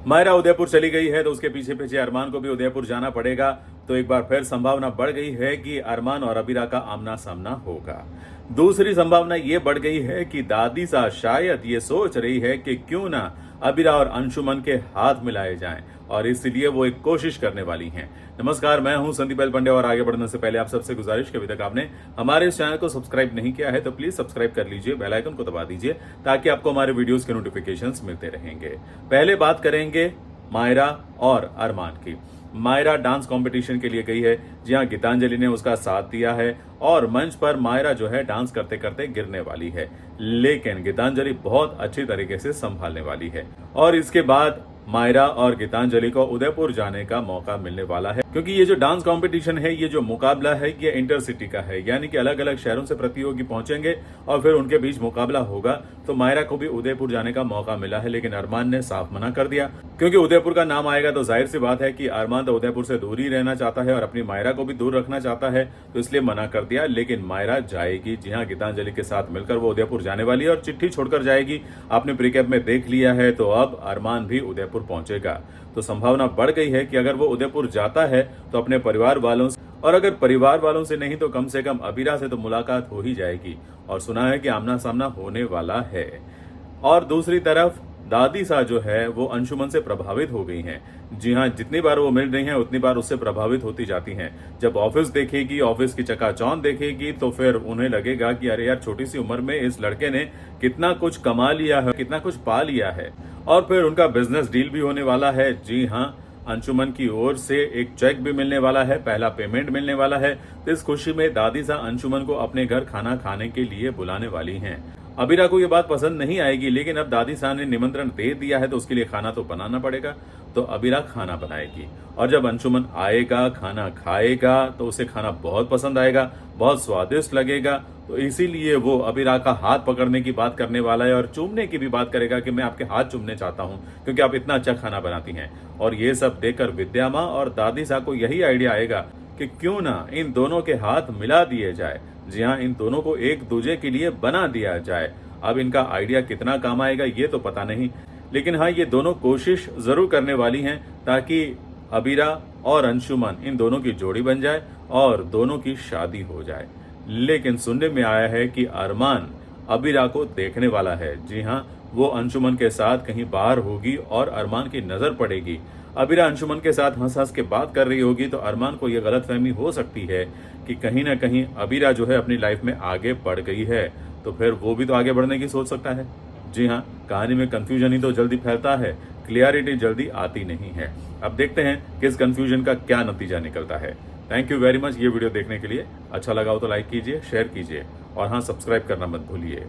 मायरा उदयपुर चली गई है तो उसके पीछे पीछे अरमान को भी उदयपुर जाना पड़ेगा। तो एक बार फिर संभावना बढ़ गई है कि अरमान और अबीरा का आमना सामना होगा। दूसरी संभावना ये बढ़ गई है कि दादी सा शायद ये सोच रही है कि क्यों ना अबीरा और अंशुमन के हाथ मिलाए जाएं और इसलिए वो एक कोशिश करने वाली हैं। नमस्कार, मैं हूं संदीप एल पंड्या और आगे बढ़ने से पहले आप सबसे गुजारिश कि अभी तक आपने हमारे इस चैनल को सब्सक्राइब नहीं किया है तो प्लीज सब्सक्राइब कर लीजिए, बेल आइकन को दबा दीजिए ताकि आपको हमारे वीडियोस के नोटिफिकेशंस मिलते रहेंगे। पहले बात करेंगे मायरा और अरमान की। मायरा डांस कंपटीशन के लिए गई है, जी हाँ, गीतांजलि ने उसका साथ दिया है और मंच पर मायरा जो है डांस करते करते गिरने वाली है, लेकिन गीतांजलि बहुत अच्छी तरीके से संभालने वाली है और इसके बाद मायरा और गीतांजलि को उदयपुर जाने का मौका मिलने वाला है, क्योंकि ये जो डांस कंपटीशन है, ये जो मुकाबला है, ये इंटरसिटी का है, यानी कि अलग अलग शहरों से प्रतियोगी पहुंचेंगे और फिर उनके बीच मुकाबला होगा। तो मायरा को भी उदयपुर जाने का मौका मिला है, लेकिन अरमान ने साफ मना कर दिया, क्योंकि उदयपुर का नाम आएगा तो जाहिर सी बात है कि अरमान तो उदयपुर से दूर ही रहना चाहता है और अपनी मायरा को भी दूर रखना चाहता है, तो इसलिए मना कर दिया। लेकिन मायरा जाएगी, जी हाँ, गीतांजलि के साथ मिलकर वो उदयपुर जाने वाली है और चिट्ठी छोड़कर जाएगी। आपने प्रीकैप में देख लिया है, तो अब अरमान भी उदयपुर पहुंचेगा। तो संभावना बढ़ गई है कि अगर वो उदयपुर जाता है तो अपने परिवार वालों से, और अगर परिवार वालों से नहीं तो कम से कम अबीरा से तो मुलाकात हो ही जाएगी और सुना है कि आमना सामना होने वाला है। और दूसरी तरफ दादी सा जो है वो अंशुमन से प्रभावित हो गई हैं। जी हाँ, जितनी बार वो मिल रही हैं उतनी बार उससे प्रभावित होती जाती हैं। जब ऑफिस देखेगी, ऑफिस की चकाचौंध देखेगी, तो फिर उन्हें लगेगा कि अरे यार, छोटी सी उम्र में इस लड़के ने कितना कुछ कमा लिया है, कितना कुछ पा लिया है। और फिर उनका बिजनेस डील भी होने वाला है। जी हाँ, अंशुमन की ओर से एक चेक भी मिलने वाला है, पहला पेमेंट मिलने वाला है। तो इस खुशी में दादी सा अंशुमन को अपने घर खाना खाने के लिए बुलाने वाली हैं। अबीरा को ये बात पसंद नहीं आएगी, लेकिन अब दादी सा ने निमंत्रण दे दिया है तो उसके लिए खाना तो बनाना पड़ेगा। तो अबीरा खाना बनाएगी और जब अंशुमन आएगा, खाना खाएगा, तो उसे खाना बहुत पसंद आएगा, बहुत स्वादिष्ट लगेगा। तो इसीलिए वो अबीरा का हाथ पकड़ने की बात करने वाला है और चूमने की भी बात करेगा कि मैं आपके हाथ चूमने चाहता हूं क्योंकि आप इतना अच्छा खाना बनाती हैं। और ये सब देखकर विद्या माँ और दादी सा को यही आइडिया आएगा कि क्यों ना इन दोनों के हाथ मिला दिए जाए। जी हाँ, इन दोनों को एक दूसरे के लिए बना दिया जाए। अब इनका आइडिया कितना काम आएगा ये तो पता नहीं, लेकिन हाँ, ये दोनों कोशिश जरूर करने वाली हैं ताकि अबीरा और अंशुमन इन दोनों की जोड़ी बन जाए और दोनों की शादी हो जाए। लेकिन सुनने में आया है कि अरमान अबीरा को देखने वाला है। जी हाँ, वो अंशुमन के साथ कहीं बाहर होगी और अरमान की नजर पड़ेगी। अबीरा अंशुमन के साथ हंस हंस के बात कर रही होगी, तो अरमान को यह गलतफहमी हो सकती है कि कहीं ना कहीं अबीरा जो है अपनी लाइफ में आगे बढ़ गई है, तो फिर वो भी तो आगे बढ़ने की सोच सकता है। जी हाँ, कहानी में कंफ्यूजन ही तो जल्दी फैलता है, क्लियरिटी जल्दी आती नहीं है। अब देखते हैं कि इस कंफ्यूजन का क्या नतीजा निकलता है। थैंक यू वेरी मच ये वीडियो देखने के लिए। अच्छा लगा हो तो लाइक कीजिए, शेयर कीजिए और हाँ, सब्सक्राइब करना मत भूलिए।